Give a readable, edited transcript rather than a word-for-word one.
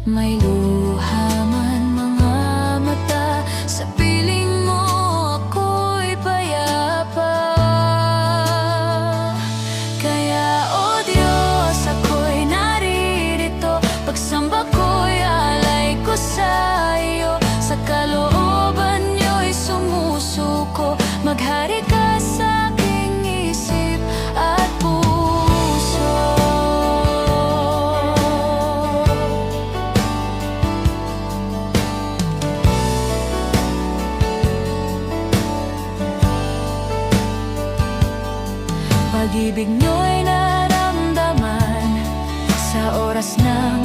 May luha man mga mata, sa piling mo ako'y payapa. Kaya o Diyos, ako'y naririto, pagsamba ko'y alay ko sa iyo. Sa kalooban niyo'y sumusuko, maghari ka sa aking isip at puso. Pag-ibig niyo'y naramdaman sa oras ng